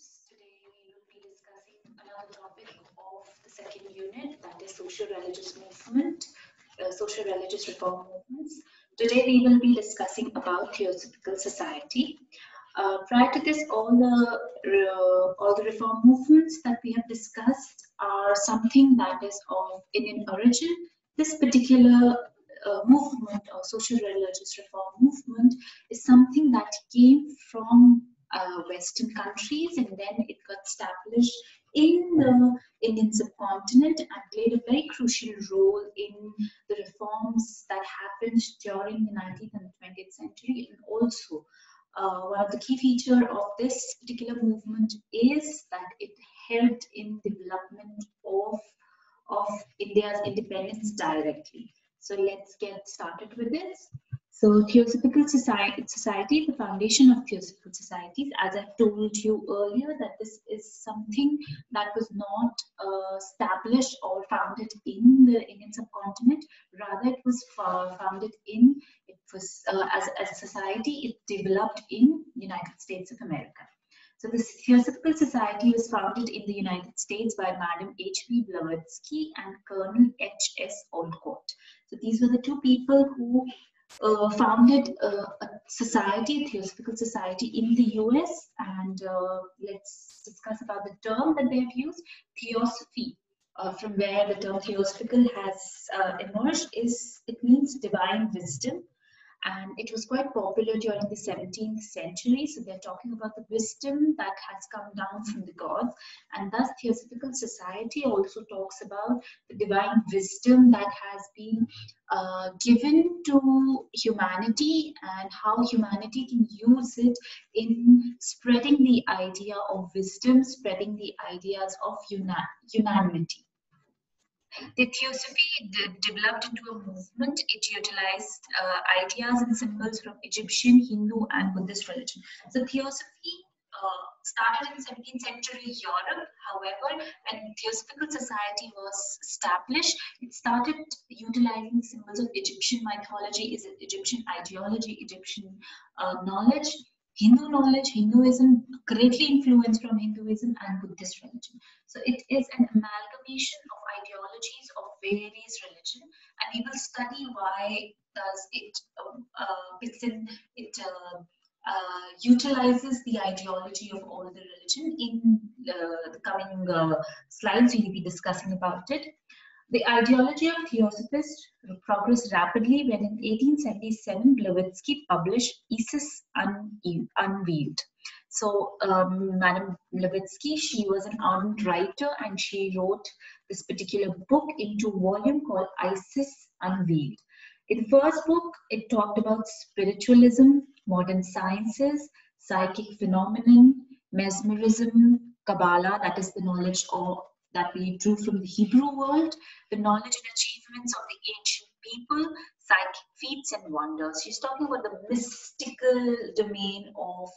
students. Today we will be discussing another topic of the second unit, that is social religious movement, social religious reform movements. Today we will be discussing about theosophical society. Prior to this, all the reform movements that we have discussed are something that is of Indian origin. This particular movement or social religious reform movement is something that came from Western countries, and then it got established in the Indian subcontinent and played a very crucial role in the reforms that happened during the 19th and 20th century. And also, one of the key features of this particular movement is that it helped in development of India's independence directly. So let's get started with this. So Theosophical society, the foundation of Theosophical societies, as I've told you earlier, that this is something that was not established or founded in the Indian subcontinent. Rather, it was founded in, as a society, it developed in United States of America. So the Theosophical Society was founded in the United States by Madam H.B. Blavatsky and Colonel H.S. Olcott. So these were the two people who founded a society, a Theosophical Society in the US. And let's discuss about the term that they have used, Theosophy. From where the term Theosophical has emerged, it means divine wisdom. And it was quite popular during the 17th century. So they're talking about the wisdom that has come down from the gods. And thus Theosophical Society also talks about the divine wisdom that has been given to humanity and how humanity can use it in spreading the idea of wisdom, spreading the ideas of unanimity. The Theosophy developed into a movement. It utilized ideas and symbols from Egyptian, Hindu, and Buddhist religion. So Theosophy started in 17th century Europe. However, when Theosophical Society was established, it started utilizing symbols of Egyptian mythology, Egyptian ideology, Egyptian knowledge, Hindu knowledge, Hinduism, greatly influenced from Hinduism and Buddhist religion. So it is an amalgamation of ideologies of various religions, and we will study why does it utilizes the ideology of all the religion. In the coming slides, we will be discussing about it. The ideology of Theosophists progressed rapidly when in 1877 Blavatsky published Isis Unveiled. So Madam Blavatsky, she was an ardent writer, and she wrote this particular book into a volume called Isis Unveiled. In the first book, it talked about spiritualism, modern sciences, psychic phenomenon, mesmerism, Kabbalah, that is the knowledge that we drew from the Hebrew world, the knowledge and achievements of the ancient people, psychic feats and wonders. She's talking about the mystical domain of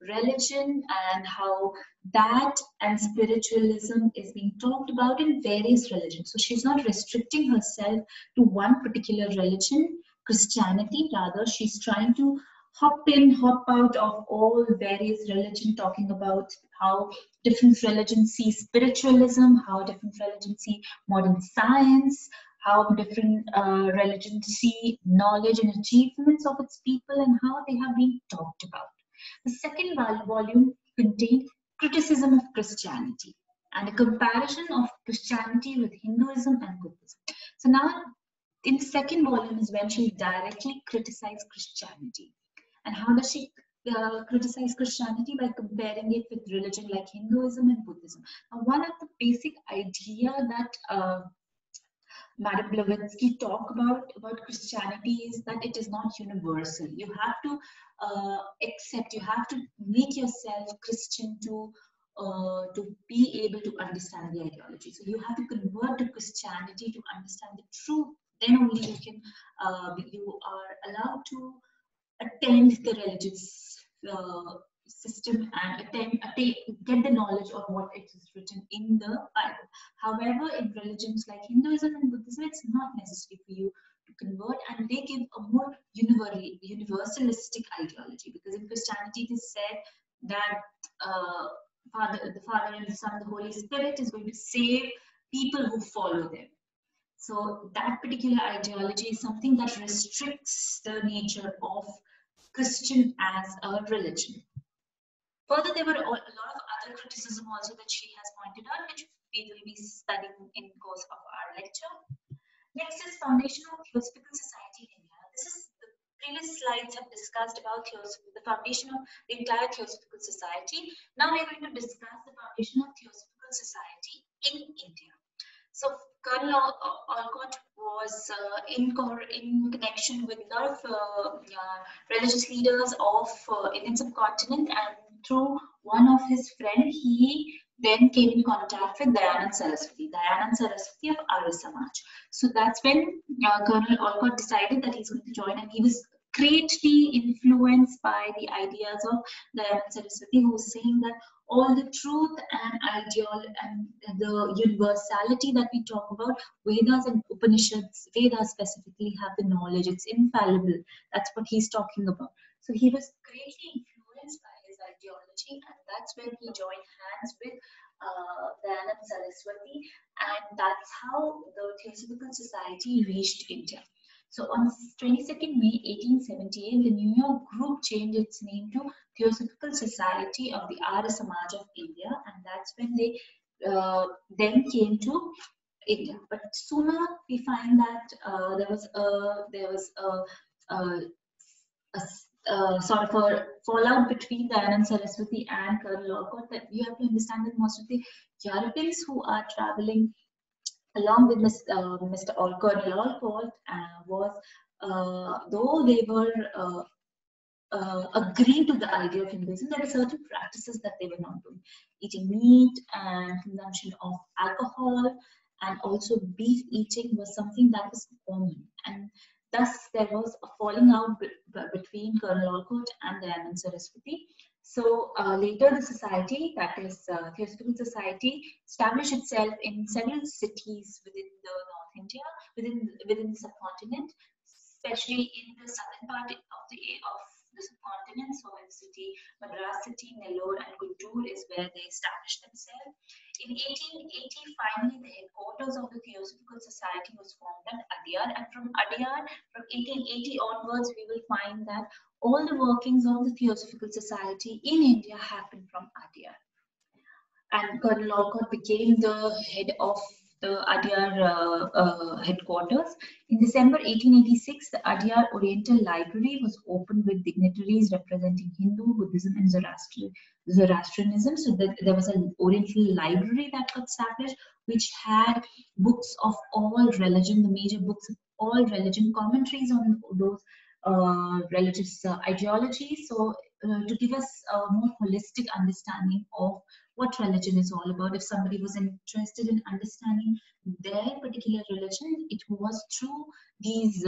religion and how that and spiritualism is being talked about in various religions. So she's not restricting herself to one particular religion, Christianity. Rather, she's trying to hop in, hop out of all various religions, talking about how different religions see spiritualism, how different religions see modern science, how different religions see knowledge and achievements of its people, and how they have been talked about. The second volume contained criticism of Christianity and a comparison of Christianity with Hinduism and Buddhism. So now, in the second volume is when she directly criticized Christianity. And how does she criticize Christianity? By comparing it with religion like Hinduism and Buddhism. Now, one of the basic idea that Madam Blavatsky talked about Christianity is that it is not universal. You have to accept, you have to make yourself Christian to be able to understand the ideology. So you have to convert to Christianity to understand the truth. Then only you are allowed to attend the religious system and get the knowledge of what it is written in the Bible. However, in religions like Hinduism and Buddhism, it's not necessary for you to convert, and they give a more universalistic ideology, because in Christianity it is said that the Father and the Son, the Holy Spirit is going to save people who follow them. So that particular ideology is something that restricts the nature of Christian as a religion. Further, there were a lot of other criticism also that she has pointed out, which we will be studying in course of our lecture. Next is foundation of Theosophical Society in India. This is the previous slides have discussed about the foundation of the entire Theosophical Society. Now we are going to discuss the foundation of Theosophical Society in India. So Colonel Olcott was in connection with a lot of religious leaders of Indian subcontinent, and through one of his friends, he then came in contact with Dayanand Saraswati of Arya Samaj. So that's when Colonel Olcott decided that he's going to join, and he was greatly influenced by the ideas of Dayanand Saraswati, who was saying that all the truth and ideology and the universality that we talk about, Vedas and Upanishads, Vedas specifically have the knowledge, it's infallible. That's what he's talking about. So he was greatly influenced by his ideology, and that's when he joined hands with Dayanand Saraswati, and that's how the Theosophical Society reached India. So on 22nd May 1878, the New York group changed its name to Theosophical Society of the Arya Samaj of India, and that's when they then came to India. But sooner we find that there was a sort of a fallout between Dayanand Saraswati and Colonel Olcott. That you have to understand that most of the Europeans who are traveling along with Mr. Olcott, was, though they were agreeing to the idea of Hinduism, there were certain practices that they were not doing. Eating meat and consumption of alcohol and also beef eating was something that was common. And thus there was a falling out between Colonel Olcott and Dayanand Saraswati. So later the society, that is Theosophical Society, established itself in several cities within the North India, within the subcontinent, especially in the southern part of the subcontinent. So in the city, Madras city, Nellore and Guntur is where they established themselves. In 1880, finally, the headquarters of the Theosophical Society was formed at Adyar, and from Adyar, from 1880 onwards, we will find that all the workings of the Theosophical Society in India happened from Adyar. And Colonel Olcott became the head of the Adyar headquarters. In December 1886, the Adyar Oriental Library was opened with dignitaries representing Hindu, Buddhism, and Zoroastrianism. So there was an Oriental library that got established, which had books of all religion, the major books of all religion, commentaries on those religious ideologies. So to give us a more holistic understanding of what religion is all about. If somebody was interested in understanding their particular religion, it was through these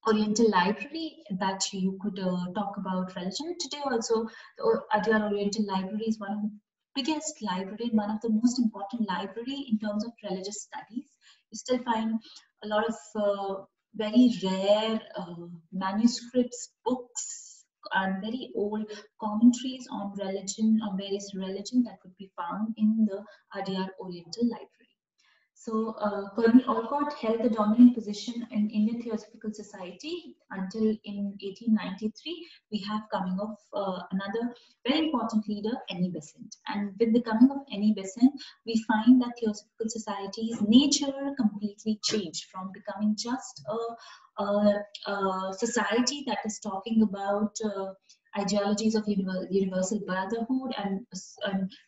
Oriental Library that you could talk about religion. Today also, the Adyar Oriental Library is one of the biggest library, one of the most important library in terms of religious studies. You still find a lot of very rare manuscripts, books, and very old commentaries on religion, on various religion that could be found in the Adyar Oriental Library. So Colonel Olcott held the dominant position in Indian Theosophical Society until in 1893 we have coming of another very important leader, Annie Besant. And with the coming of Annie Besant, we find that Theosophical Society's nature completely changed from becoming just a society that is talking about ideologies of universal brotherhood and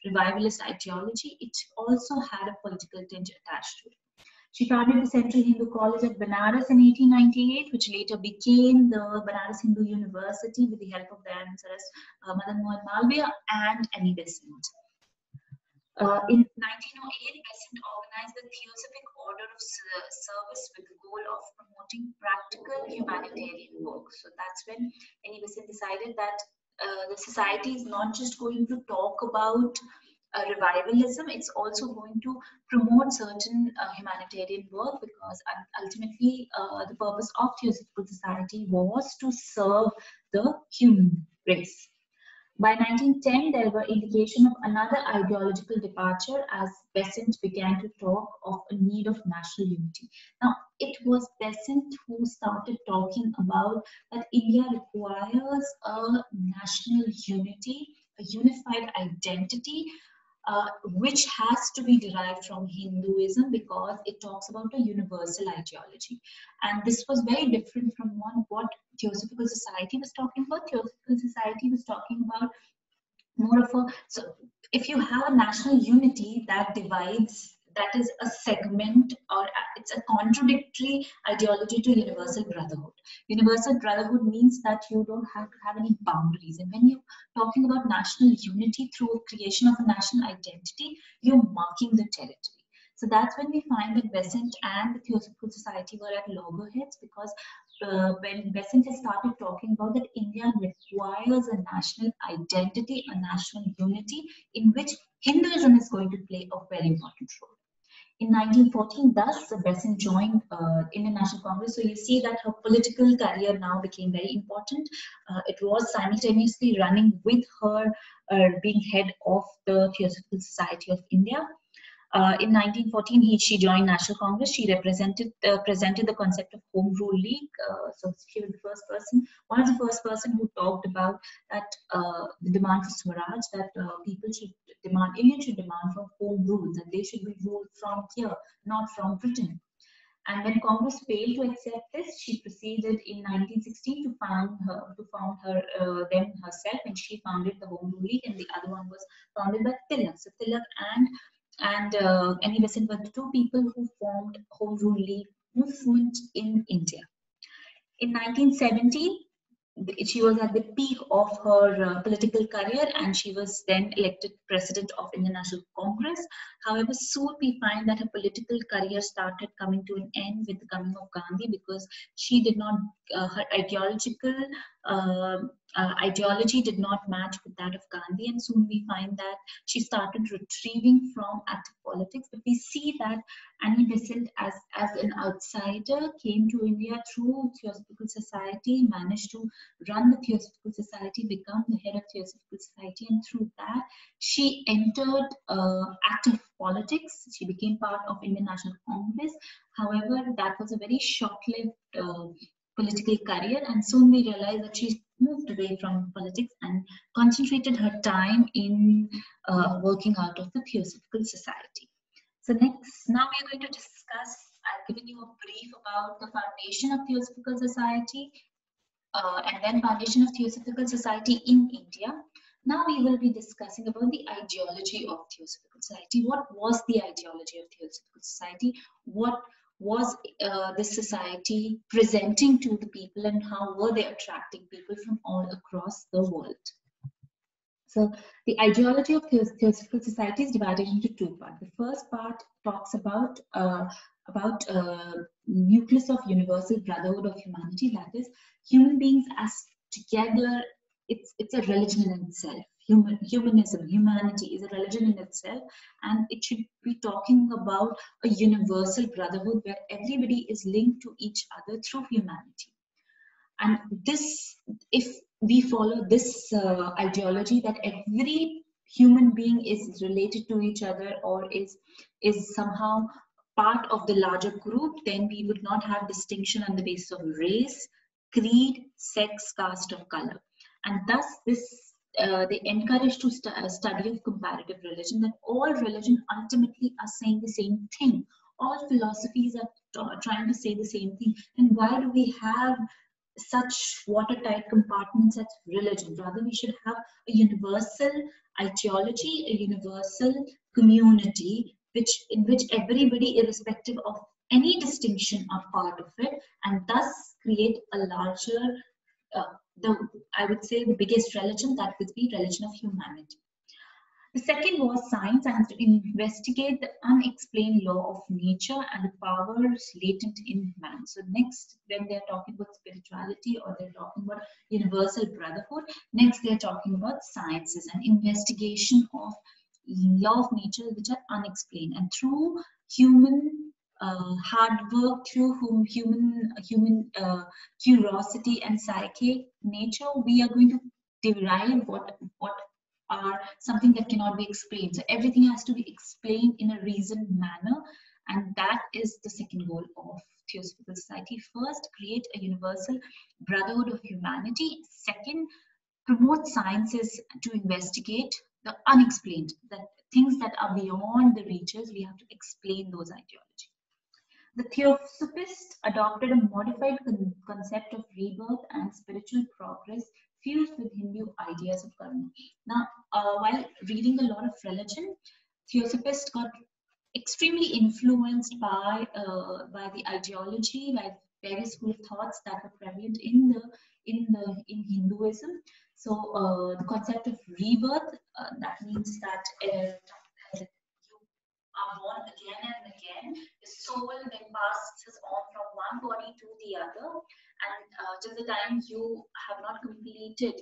revivalist ideology. It also had a political tinge attached to it. She founded the Central Hindu College at Banaras in 1898, which later became the Banaras Hindu University with the help of Dayanand Saraswati, Madan Mohan Malviya and Annie Besant. In 1908, Besant organized the Theosophic Order of Service with the goal of promoting practical humanitarian work. So that's when Annie Besant decided that the society is not just going to talk about revivalism, it's also going to promote certain humanitarian work, because ultimately the purpose of Theosophical Society was to serve the human race. By 1910, there were indications of another ideological departure as Besant began to talk of a need of national unity. Now, it was Besant who started talking about that India requires a national unity, a unified identity, which has to be derived from Hinduism because it talks about a universal ideology. And this was very different from what Theosophical Society was talking about. Theosophical Society was talking about more of a, so if you have a national unity that divides, that is a segment, or it's a contradictory ideology to universal brotherhood. Universal brotherhood means that you don't have to have any boundaries, and when you're talking about national unity through creation of a national identity, you're marking the territory. So that's when we find that Besant and the Theosophical Society were at loggerheads, because when Besant has started talking about that India requires a national identity, a national unity, in which Hinduism is going to play a very important role. In 1914, thus, Besant joined Indian National Congress. So you see that her political career now became very important. It was simultaneously running with her being head of the Theosophical Society of India. In 1914, she joined National Congress. She presented the concept of Home Rule League. So she was the first person, one of the first person who talked about that the demand for Swaraj, that people should demand, Indians should demand for home rule, that they should be ruled from here, not from Britain. And when Congress failed to accept this, she proceeded in 1916 to found her then herself, and she founded the Home Rule League, and the other one was founded by Tilak. So Tilak and Annie Besant were the two people who formed Home Rule League movement in India. In 1917, she was at the peak of her political career, and she was then elected president of Indian National Congress. However, soon we find that her political career started coming to an end with the coming of Gandhi, because she did not, her ideology did not match with that of Gandhi, and soon we find that she started retrieving from active politics. But we see that Annie Besant, as an outsider, came to India through Theosophical Society, managed to run the Theosophical Society, become the head of Theosophical Society, and through that she entered active politics. She became part of Indian National Congress. However, that was a very short-lived political career, and soon we realized that she moved away from politics and concentrated her time in working out of the Theosophical Society. So now we are going to discuss, I've given you a brief about the foundation of Theosophical Society, and then foundation of Theosophical Society in India. Now we will be discussing about the ideology of Theosophical Society. What was the ideology of Theosophical Society? What was this society presenting to the people, and how were they attracting people from all across the world? So the ideology of Theosophical Society is divided into two parts. The first part talks about nucleus of universal brotherhood of humanity, that is, human beings as together. It's a religion in itself. Humanism, humanity is a religion in itself, and it should be talking about a universal brotherhood where everybody is linked to each other through humanity. And this, if we follow this ideology, that every human being is related to each other, or is somehow part of the larger group, then we would not have distinction on the basis of race, creed, sex, caste, or color. And thus they encourage to study of comparative religion, that all religion ultimately are saying the same thing. All philosophies are trying to say the same thing. And why do we have such watertight compartments as religion? Rather, we should have a universal ideology, a universal community, in which everybody, irrespective of any distinction, are part of it, and thus create a larger, I would say, the biggest religion, that would be religion of humanity. The second was science, and to investigate the unexplained law of nature and the powers latent in man. So next, when they're talking about spirituality, or they're talking about universal brotherhood, next they're talking about sciences and investigation of law of nature which are unexplained. And through human hard work, through human curiosity and psychic nature, we are going to derive what are something that cannot be explained. So everything has to be explained in a reasoned manner, and that is the second goal of Theosophical Society. First, create a universal brotherhood of humanity. Second, promote sciences to investigate the unexplained, that things that are beyond the reaches, we have to explain those ideologies. The Theosophists adopted a modified concept of rebirth and spiritual progress fused with Hindu ideas of karma. Now, while reading a lot of religion, Theosophists got extremely influenced by the ideology, by various school of thoughts that were prevalent in Hinduism. So the concept of rebirth, that means that you are born again and again. The soul then passes on from one body to the other, and till the time you have not completed,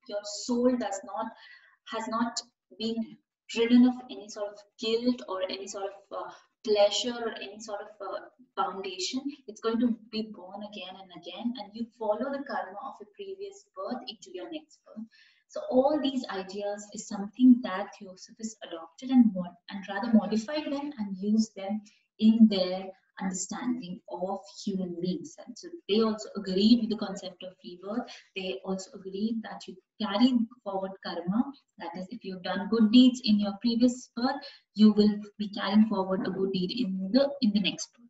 your soul has not been ridden of any sort of guilt or any sort of pleasure or any sort of foundation. It's going to be born again and again, and you follow the karma of your previous birth into your next birth. So all these ideas is something that Theosophists adopted and rather modified them and used them in their understanding of human beings. And so they also agreed with the concept of rebirth. They also agreed that you carry forward karma. That is, if you've done good deeds in your previous birth, you will be carrying forward a good deed in the next birth.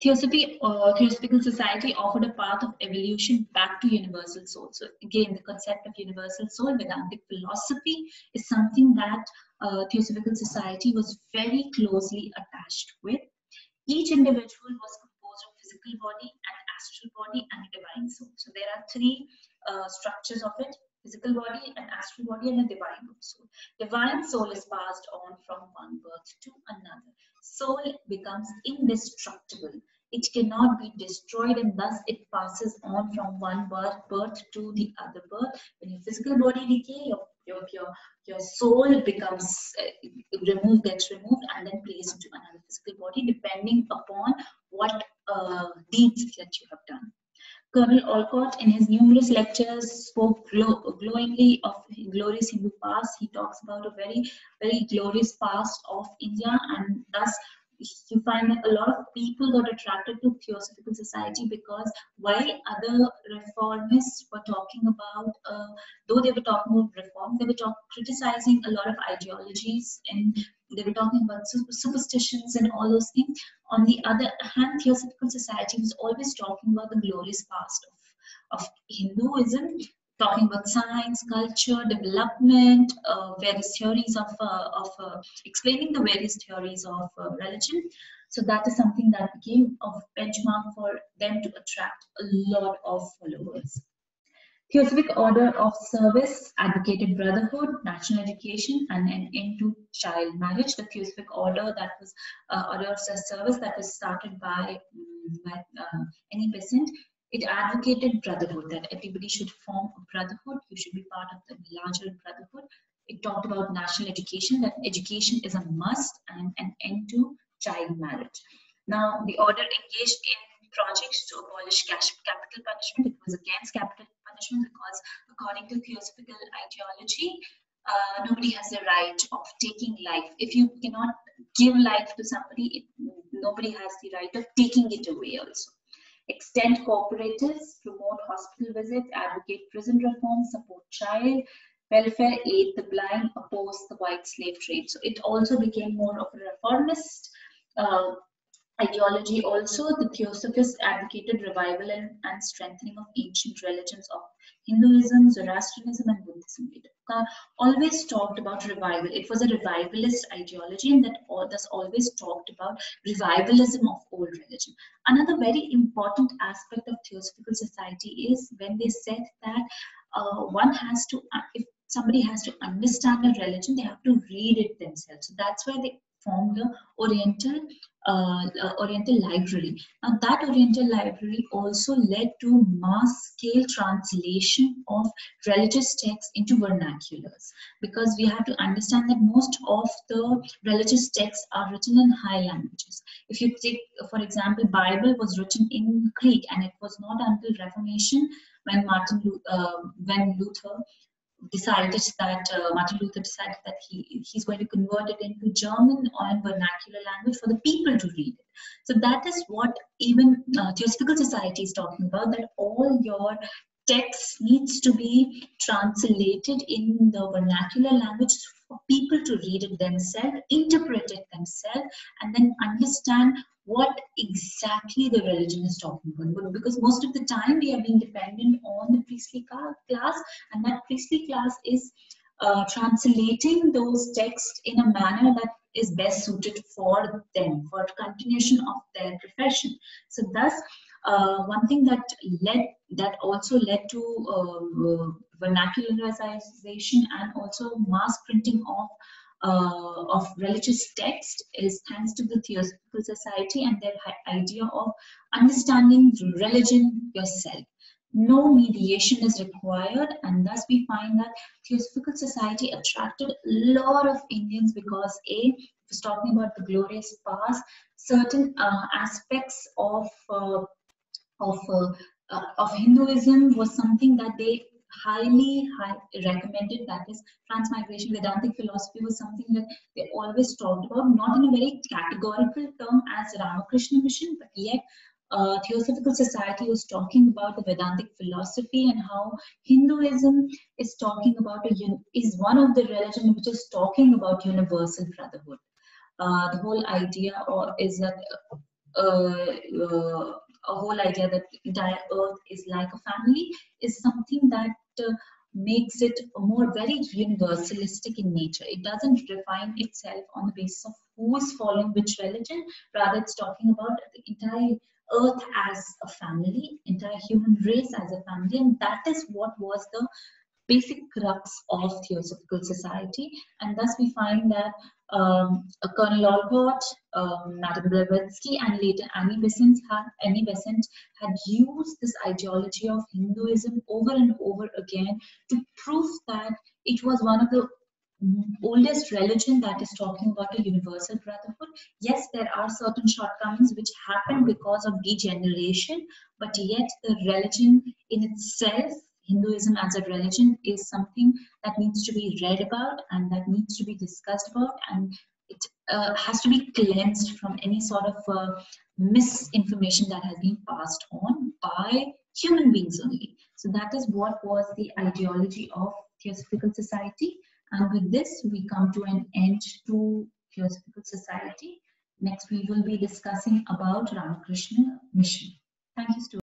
Theosophical Society offered a path of evolution back to universal soul. So again, the concept of universal soul, Vedantic philosophy, is something that Theosophical Society was very closely attached with. Each individual was composed of physical body, an astral body, and a divine soul. So there are three structures of it: physical body, an astral body, and a divine soul. Divine soul is passed on from one birth to another. Soul becomes indestructible. It cannot be destroyed, and thus it passes on from one birth to the other birth. When your physical body decay, your soul becomes gets removed, and then placed into another physical body, depending upon what deeds that you have done. Colonel Olcott, in his numerous lectures, spoke glowingly of glorious Hindu past. He talks about a very, very glorious past of India, and thus you find that a lot of people got attracted to Theosophical Society, because while other reformists were talking about, though they were talking about reform, they were criticizing a lot of ideologies, and they were talking about superstitions and all those things. On the other hand, Theosophical Society was always talking about the glorious past of Hinduism, talking about science, culture, development, various theories of explaining the various theories of religion. So that is something that became a benchmark for them to attract a lot of followers. Theosophic order of service advocated brotherhood, national education, and an end to child marriage. The Theosophic order that was order of service that was started by Annie Besant. It advocated brotherhood, that everybody should form a brotherhood. You should be part of the larger brotherhood. It talked about national education, that education is a must, and an end to child marriage. Now, the order engaged in projects to abolish capital punishment. It was against capital punishment because, according to Theosophical ideology, nobody has the right of taking life. If you cannot give life to somebody, nobody has the right of taking it away also. Extend cooperatives, promote hospital visits, advocate prison reform, support child welfare, aid the blind, oppose the white slave trade. So it also became more of a reformist ideology. Also, the Theosophists advocated revival and strengthening of ancient religions of Hinduism, Zoroastrianism, and Buddhism. It always talked about revival. It was a revivalist ideology, and that thus always talked about revivalism of old religion. Another very important aspect of Theosophical Society is when they said that one has to, if somebody has to understand a religion, they have to read it themselves. So that's why they formed the Oriental Library. Now that Oriental Library also led to mass-scale translation of religious texts into vernaculars, because we have to understand that most of the religious texts are written in high languages. If you take, for example, Bible was written in Greek, and it was not until Reformation when Martin Luther decided that he's going to convert it into German or in vernacular language for the people to read it. So that is what even Theosophical Society is talking about, that all your text needs to be translated in the vernacular language for people to read it themselves, interpret it themselves, and then understand what exactly the religion is talking about. Because most of the time we are being dependent on the priestly class, and that priestly class is translating those texts in a manner that is best suited for them, for continuation of their profession. So thus, one thing that also led to vernacularization and also mass printing of religious text is thanks to the Theosophical Society and their idea of understanding religion yourself. No mediation is required, and thus we find that Theosophical Society attracted a lot of Indians because it was talking about the glorious past, certain aspects of Hinduism was something that they highly recommended. That is, transmigration. Vedantic philosophy was something that they always talked about, not in a very categorical term as Ramakrishna mission, but yet Theosophical Society was talking about the Vedantic philosophy and how Hinduism is talking about is one of the religions which is talking about universal brotherhood. The whole idea is that a whole idea that the entire earth is like a family is something that makes it more very universalistic in nature. It doesn't refine itself on the basis of who is following which religion. Rather, it's talking about the entire earth as a family, entire human race as a family, and that is what was the basic crux of Theosophical Society. And thus we find that Colonel Olcott, Madame Blavatsky, and later Annie Besant had used this ideology of Hinduism over and over again to prove that it was one of the oldest religion that is talking about a universal brotherhood. Yes, there are certain shortcomings which happen because of degeneration, but yet the religion in itself, Hinduism as a religion, is something that needs to be read about and that needs to be discussed about, and it has to be cleansed from any sort of misinformation that has been passed on by human beings only. So that is what was the ideology of Theosophical Society. And with this, we come to an end to Theosophical Society. Next, we will be discussing about Ramakrishna mission. Thank you, students.